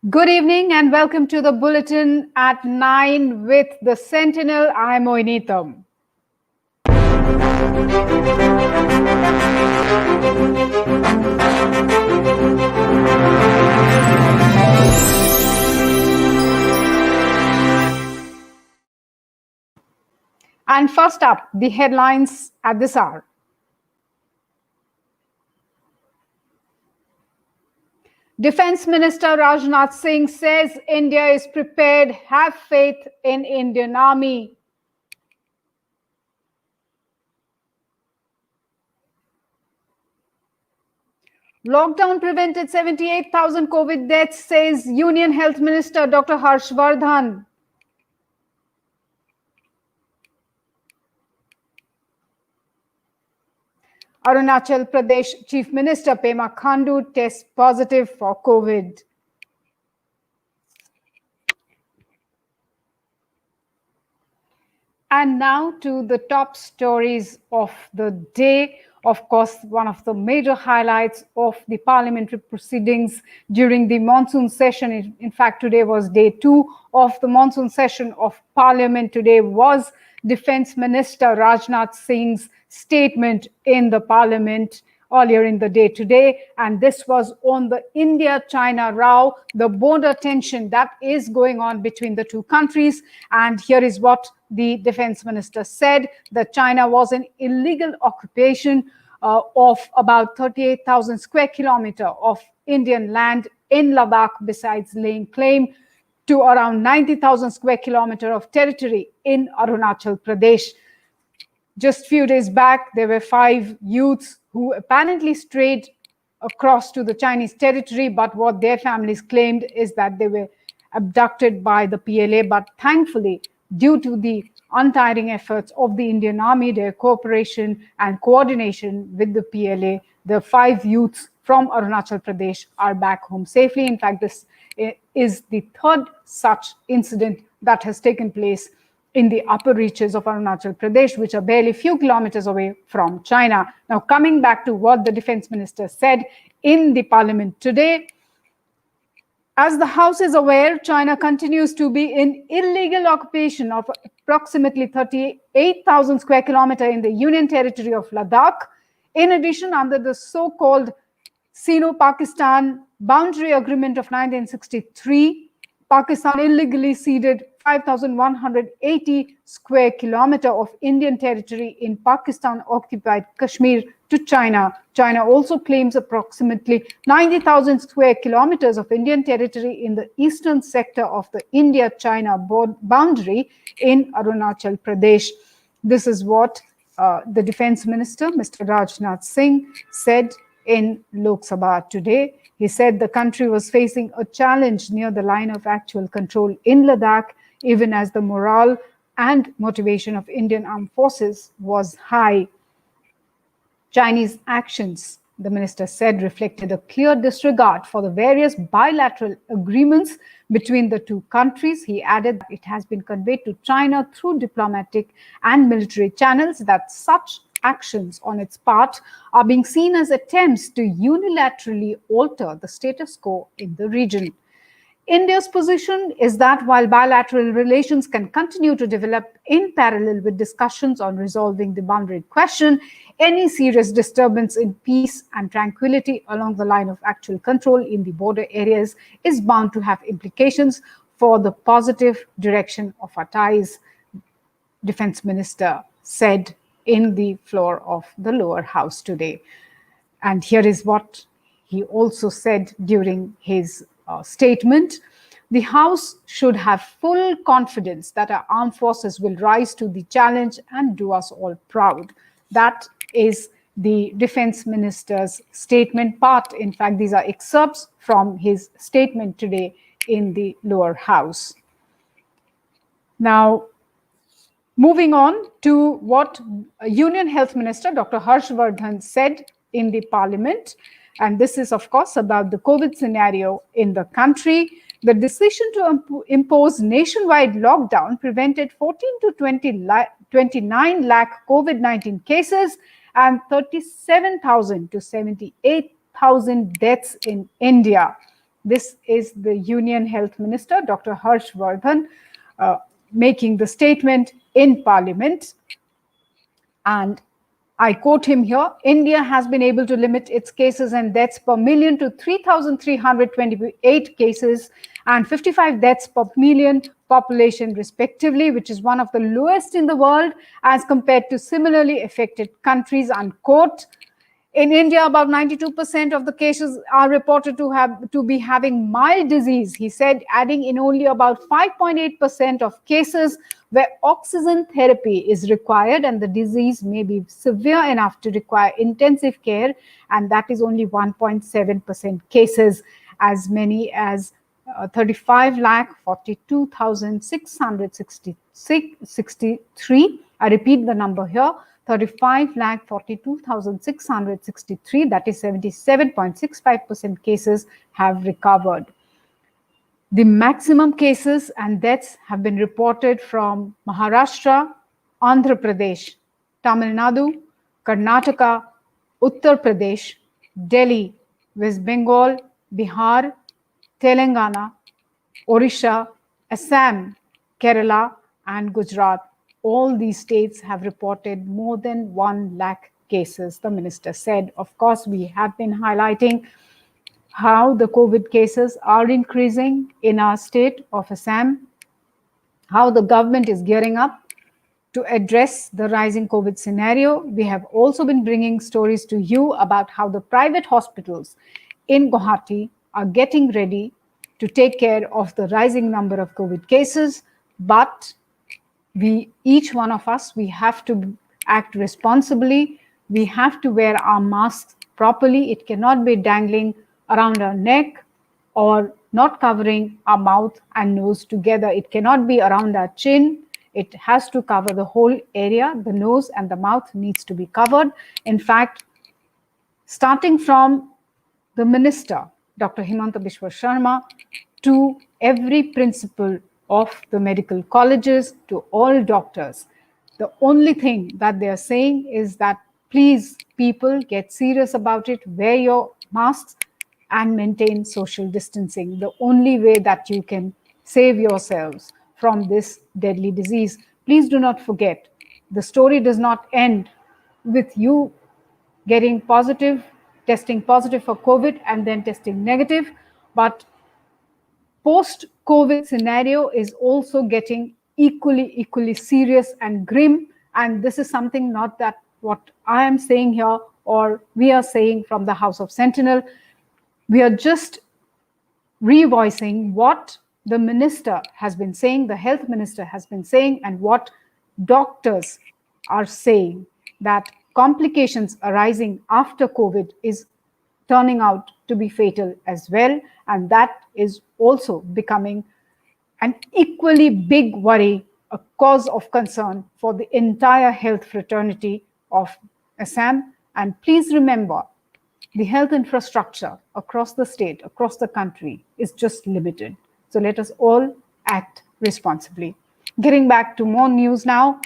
Good evening and welcome to the Bulletin at 9 with the Sentinel. I'm Moinitam. And first up, the headlines at this hour. Defense Minister Rajnath Singh says India is prepared. Have faith in Indian Army. Lockdown prevented 78,000 COVID deaths, says Union Health Minister Dr. Vardhan. Arunachal Pradesh Chief Minister Pema Khandu tests positive for COVID. And now to the top stories of the day. Of course, one of the major highlights of the parliamentary proceedings during the monsoon session. In fact, today was day 2 of the monsoon session of Parliament. Today was Defense Minister Rajnath Singh's statement in the Parliament earlier in the day today, and this was on the India-China row, the border tension that is going on between the two countries. And here is what the defense minister said: that China was an illegal occupation of about 38,000 square kilometers of Indian land in Ladakh, besides laying claim to around 90,000 square kilometers of territory in Arunachal Pradesh. Just a few days back, there were 5 youths who apparently strayed across to the Chinese territory, but what their families claimed is that they were abducted by the PLA. But thankfully, due to the untiring efforts of the Indian Army, their cooperation and coordination with the PLA, the 5 youths from Arunachal Pradesh are back home safely. In fact, this is the 3rd such incident that has taken place in the upper reaches of Arunachal Pradesh, which are barely a few kilometers away from China. Now, coming back to what the defense minister said in the parliament today, as the House is aware, China continues to be in illegal occupation of approximately 38,000 square kilometers in the Union Territory of Ladakh. In addition, under the so-called Sino-Pakistan Boundary Agreement of 1963, Pakistan illegally ceded 5,180 square kilometers of Indian territory in Pakistan-occupied Kashmir to China. China also claims approximately 90,000 square kilometers of Indian territory in the eastern sector of the India-China boundary in Arunachal Pradesh. This is what the defense minister, Mr. Rajnath Singh, said in Lok Sabha today. He said the country was facing a challenge near the line of actual control in Ladakh, even as the morale and motivation of Indian armed forces was high. Chinese actions, the minister said, reflected a clear disregard for the various bilateral agreements between the two countries. He added that it has been conveyed to China through diplomatic and military channels that such actions on its part are being seen as attempts to unilaterally alter the status quo in the region. India's position is that while bilateral relations can continue to develop in parallel with discussions on resolving the boundary question, any serious disturbance in peace and tranquility along the line of actual control in the border areas is bound to have implications for the positive direction of our ties, Defense Minister said in the floor of the lower house today. And here is what he also said during his statement: the House should have full confidence that our armed forces will rise to the challenge and do us all proud. That is the defense minister's statement part. In fact, these are excerpts from his statement today in the lower house. Now, moving on to what Union Health Minister Dr. Vardhan said in the Parliament, and this is, of course, about the COVID scenario in the country. The decision to impose nationwide lockdown prevented 14 to 29 lakh COVID-19 cases and 37,000 to 78,000 deaths in India. This is the Union Health Minister, Dr. Vardhan, making the statement in Parliament. And I quote him here: India has been able to limit its cases and deaths per million to 3,328 cases and 55 deaths per million population, respectively, which is one of the lowest in the world as compared to similarly affected countries, unquote. In India, about 92% of the cases are reported to be having mild disease, he said, adding in only about 5.8% of cases where oxygen therapy is required and the disease may be severe enough to require intensive care, and that is only 1.7% cases. As many as 35,42,663. I repeat the number here: 35,42,663, that is 77.65% cases have recovered. The maximum cases and deaths have been reported from Maharashtra, Andhra Pradesh, Tamil Nadu, Karnataka, Uttar Pradesh, Delhi, West Bengal, Bihar, Telangana, Orissa, Assam, Kerala, and Gujarat. All these states have reported more than 1 lakh cases, the minister said. Of course, we have been highlighting how the COVID cases are increasing in our state of Assam, how the government is gearing up to address the rising COVID scenario. We have also been bringing stories to you about how the private hospitals in Guwahati are getting ready to take care of the rising number of COVID cases. But each one of us, we have to act responsibly. We have to wear our masks properly. It cannot be dangling around our neck or not covering our mouth and nose together. It cannot be around our chin. It has to cover the whole area. The nose and the mouth needs to be covered. In fact, starting from the minister, Dr. Himanta Biswa Sharma, to every principal of the medical colleges, to all doctors, the only thing that they are saying is that please, people, get serious about it, wear your masks and maintain social distancing. The only way that you can save yourselves from this deadly disease. Please do not forget, the story does not end with you getting positive, testing positive for COVID and then testing negative, but post-COVID scenario is also getting equally serious and grim. And this is something not that what I am saying here or we are saying from the House of Sentinel. We are just revoicing what the minister has been saying, the health minister has been saying, and what doctors are saying, that complications arising after COVID is turning out to be fatal as well. And that is also becoming an equally big worry, a cause of concern for the entire health fraternity of Assam. And please remember, the health infrastructure across the state, across the country is just limited. So let us all act responsibly. Getting back to more news now.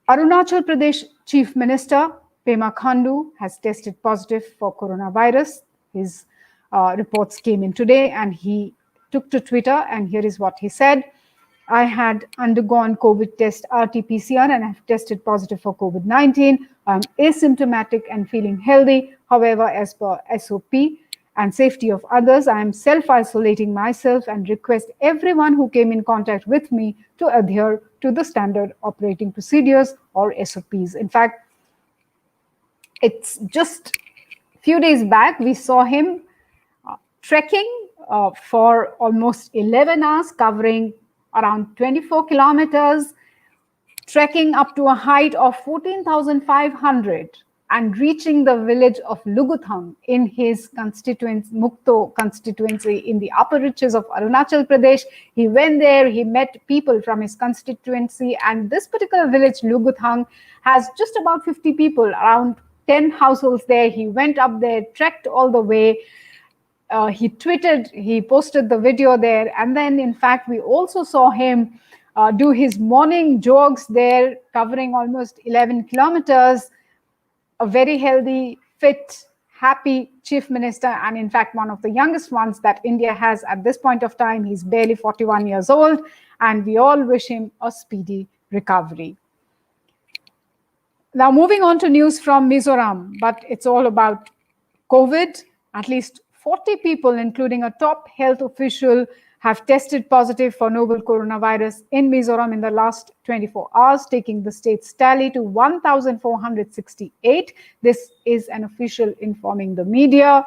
Arunachal Pradesh Chief Minister Pema Khandu has tested positive for coronavirus. His reports came in today and he took to Twitter, and here is what he said. I had undergone COVID test RT-PCR and have tested positive for COVID-19. I'm asymptomatic and feeling healthy. However, as per SOP and safety of others, I am self-isolating myself and request everyone who came in contact with me to adhere to the standard operating procedures or SOPs. In fact, it's just a few days back, we saw him trekking for almost 11 hours, covering around 24 kilometers, trekking up to a height of 14,500 and reaching the village of Luguthang in his constituency, Mukto constituency in the upper reaches of Arunachal Pradesh. He went there, he met people from his constituency, and this particular village, Luguthang, has just about 50 people, around 10 households there. He went up there, trekked all the way. He tweeted, he posted the video there. And then, in fact, we also saw him do his morning jogs there, covering almost 11 kilometers. A very healthy, fit, happy chief minister, and in fact, one of the youngest ones that India has at this point of time. He's barely 41 years old, and we all wish him a speedy recovery. Now, moving on to news from Mizoram, but it's all about COVID. At least 40 people, including a top health official, have tested positive for novel coronavirus in Mizoram in the last 24 hours, taking the state's tally to 1,468. This is an official informing the media.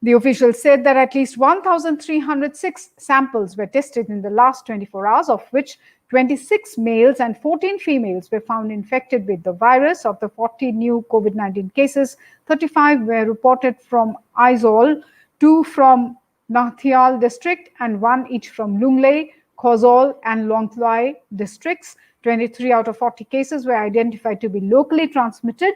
The official said that at least 1,306 samples were tested in the last 24 hours, of which 26 males and 14 females were found infected with the virus. Of the 40 new COVID-19 cases, 35 were reported from Aizawl, 2 from Nathial district, and 1 each from Lunglei, Khozol, and Longtlai districts. 23 out of 40 cases were identified to be locally transmitted.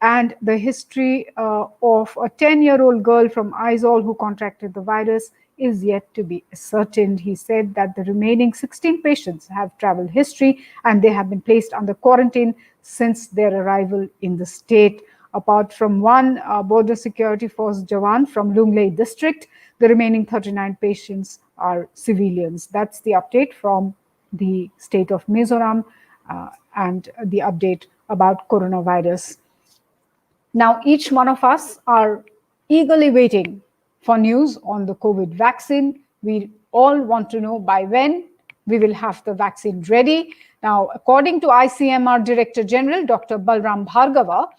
And the history of a 10-year-old girl from Aizawl who contracted the virus is yet to be ascertained. He said that the remaining 16 patients have travel history and they have been placed under quarantine since their arrival in the state. Apart from one border security force Jawan from Lunglei district, the remaining 39 patients are civilians. That's the update from the state of Mizoram and the update about coronavirus. Now, each one of us are eagerly waiting for news on the COVID vaccine. We all want to know by when we will have the vaccine ready. Now, according to ICMR Director General, Dr. Balram Bhargava,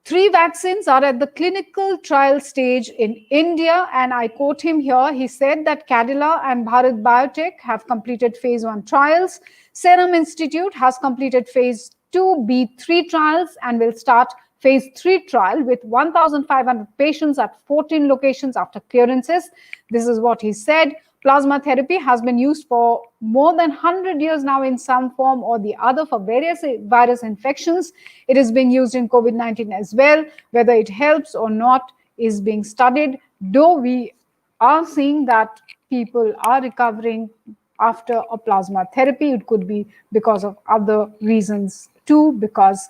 3 vaccines are at the clinical trial stage in India, and I quote him here. He said that Cadila and Bharat Biotech have completed phase 1 trials. Serum Institute has completed phase 2B3 trials and will start phase 3 trial with 1,500 patients at 14 locations after clearances. This is what he said. Plasma therapy has been used for more than 100 years now in some form or the other for various virus infections. It is being used in COVID-19 as well. Whether it helps or not is being studied, though we are seeing that people are recovering after a plasma therapy. It could be because of other reasons too, because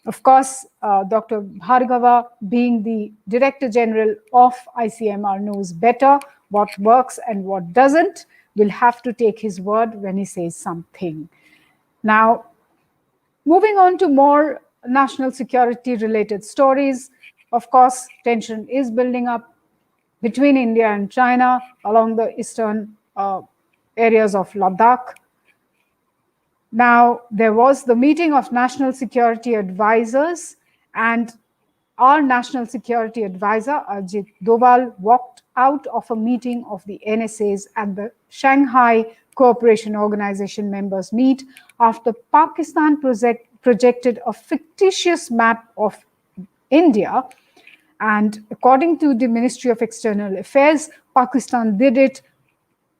of course, Dr. Bhargava, being the Director General of ICMR, knows better what works and what doesn't. We'll have to take his word when he says something. Now, moving on to more national security related stories. Of course, tension is building up between India and China along the eastern areas of Ladakh. Now, there was the meeting of national security advisors, and our national security advisor, Ajit Doval, walked out of a meeting of the NSAs and the Shanghai Cooperation Organization members meet after Pakistan projected a fictitious map of India. And according to the Ministry of External Affairs, Pakistan did it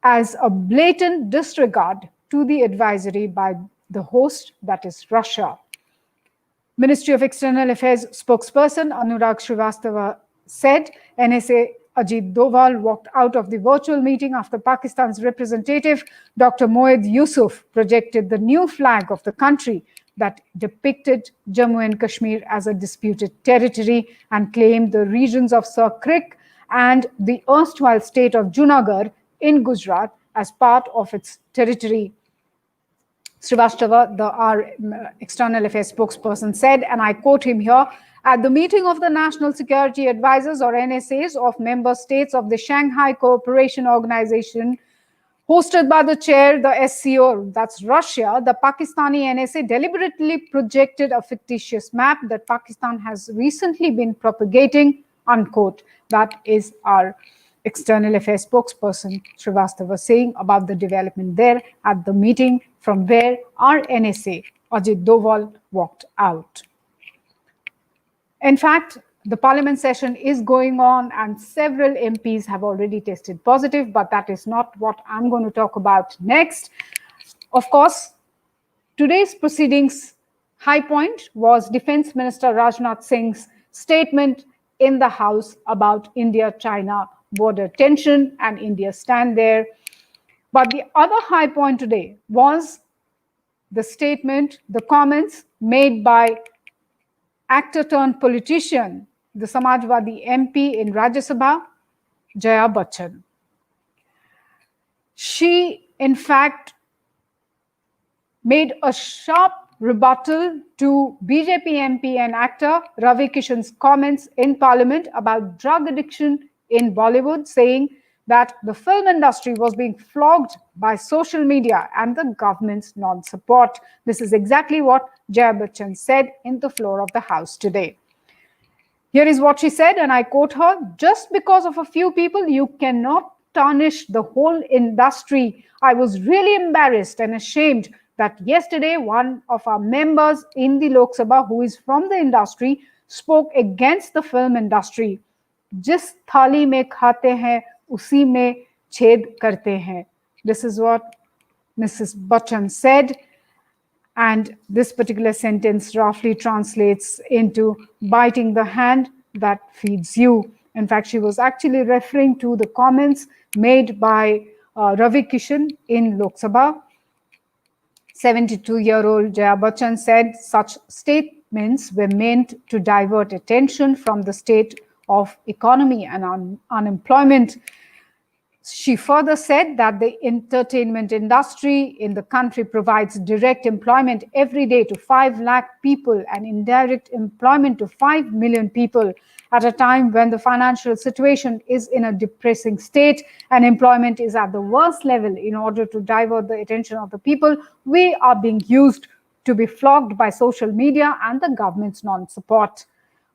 as a blatant disregard to the advisory by the host, that is Russia. Ministry of External Affairs spokesperson Anurag Srivastava said NSA Ajit Doval walked out of the virtual meeting after Pakistan's representative, Dr. Moed Yusuf, projected the new flag of the country that depicted Jammu and Kashmir as a disputed territory and claimed the regions of Sir Krik and the erstwhile state of Junagadh in Gujarat as part of its territory. Srivastava, our external affairs spokesperson, said, and I quote him here, at the meeting of the National Security Advisors or NSAs of member states of the Shanghai Cooperation Organization, hosted by the chair, the SCO, that's Russia, the Pakistani NSA deliberately projected a fictitious map that Pakistan has recently been propagating, unquote. That is our external affairs spokesperson Srivastava saying about the development there at the meeting from where our NSA, Ajit Doval, walked out. In fact, the parliament session is going on and several MPs have already tested positive, but that is not what I'm going to talk about next. Of course, today's proceedings high point was Defense Minister Rajnath Singh's statement in the House about India-China border tension and India's stand there. But the other high point today was the statement, the comments made by actor turned politician the Samajwadi MP in Rajya Sabha, Jaya Bachchan. She, in fact, made a sharp rebuttal to BJP MP and actor Ravi Kishan's comments in Parliament about drug addiction in Bollywood, saying that the film industry was being flogged by social media and the government's non-support. This is exactly what Jaya Bachchan said in the floor of the House today. Here is what she said, and I quote her, "Just because of a few people, you cannot tarnish the whole industry. I was really embarrassed and ashamed that yesterday one of our members in the Lok Sabha, who is from the industry, spoke against the film industry. Jis thali mein khate hain, usi mein ched karte hain." This is what Mrs. Bachchan said. And this particular sentence roughly translates into biting the hand that feeds you. In fact, she was actually referring to the comments made by Ravi Kishan in Lok Sabha. 72-year-old Jaya Bachchan said such statements were meant to divert attention from the state of economy and unemployment. She further said that the entertainment industry in the country provides direct employment every day to 5 lakh people and indirect employment to 5 million people at a time when the financial situation is in a depressing state and employment is at the worst level. In order to divert the attention of the people, we are being used to be flogged by social media and the government's non-support.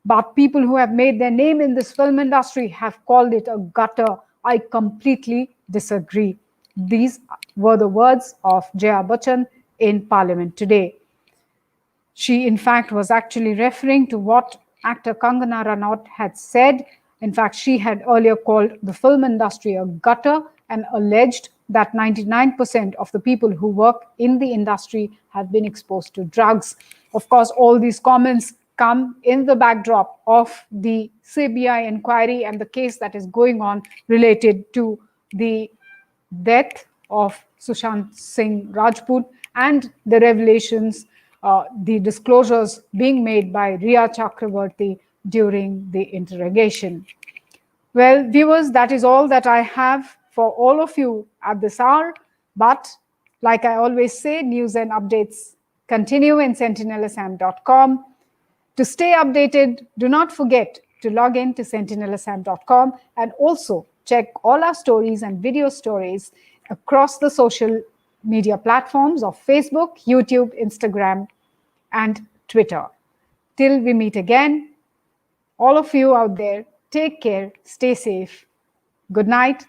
But people who have made their name in this film industry have called it a gutter. I completely disagree. These were the words of Jaya Bachchan in Parliament today. She, in fact, was actually referring to what actor Kangana Ranaut had said. In fact, she had earlier called the film industry a gutter and alleged that 99% of the people who work in the industry have been exposed to drugs. Of course, all these comments come in the backdrop of the CBI inquiry and the case that is going on related to the death of Sushant Singh Rajput and the revelations, the disclosures being made by Riya Chakravarti during the interrogation. Well, viewers, that is all that I have for all of you at this hour. But like I always say, news and updates continue in sentinelassam.com. To stay updated, do not forget to log in to sentinelassam.com and also check all our stories and video stories across the social media platforms of Facebook, YouTube, Instagram, and Twitter. Till we meet again, all of you out there, take care, stay safe. Good night.